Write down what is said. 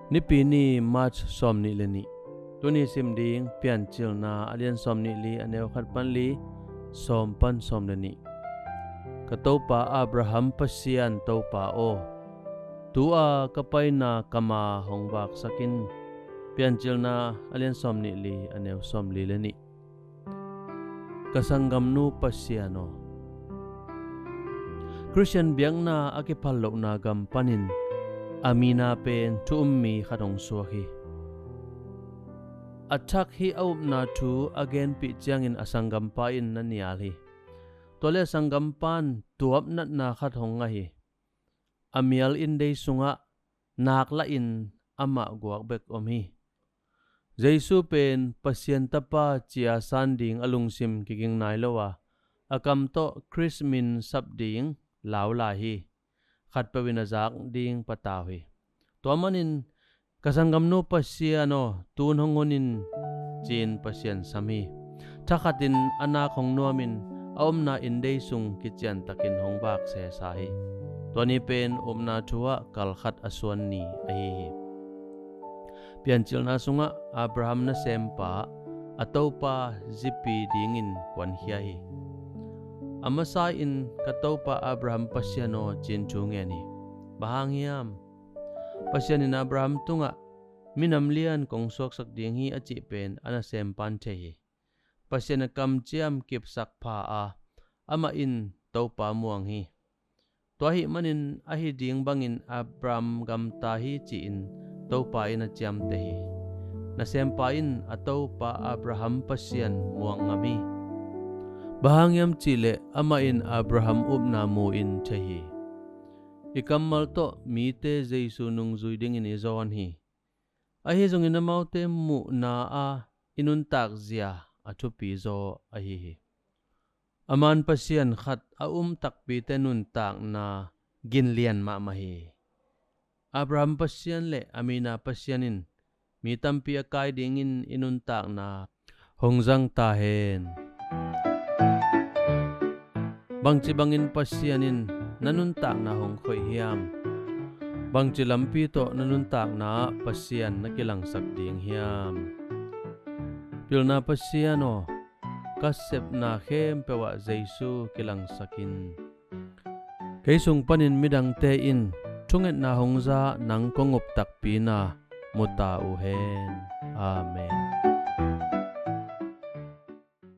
ni pini March somni leni tuni simding pian chilna alian somni li aneu khat pan li som pan som leni katopa Abraham pasian topa o tua kapay na kama hongbak sakin pian chilna alian somni li aneu som li leni kasanggamnu pasiano Christian biang na akipalok na gampanin amina pen tu ummi khatong suaki attack hi aup na tu again pi chiangin asanggampain na niali tole sanggampan tuap nat na khatong nga hi amial in day sunga nakla in ama guak bek omhi Jesu pen pasyenta pa chia sanding alungsim kiking nailawa akam to Chrismin sabding laulahi khat pawinazak ding patawi tuamanin kasanggamno pasiano tunhongonin chin pasien sami thakatin anak hong nuamin aomna indei sung kichian takin hongbak se sahi tuani pen omna thuwa kalkhat aswan ni ahi pianchilna sunga Abraham na sempa atopa zipi dingin kwan hiahi amasa in katopa Abraham pasiano chinchungeni bahangiam pasianin Abraham tunga minamlian kong soksak dinghi aci pen ana sempan tehi pasian kam chiam kip sakpa a ama in topa muanghi tuahi manin ahi ding bangin Abraham gam tahi ciin topa ina chiam tehi na sempain atopa Abraham pasian muang ngami bahangyam chile amain Abraham upnamuin tehi ikamal to mite Jesu nung zuiding in izon hi ahi zong inamaute mu na a inuntak zia atupi zo ahi aman pasian khat takpi tenuntak na ginlian ma mahi Abraham pasian le amina pasianin mitampi akai dingin inuntak na hongzang tahen bangci bangin pasianin nanuntak na hongkhoy hiam bangci lampi to nanuntak na pasian nakilang sakding hiam pilna pasiano kasep na khem pewa Jesu kilang sakin kaisung panin midang tein tunget na hongza nang kongop takpi na muta uhen amen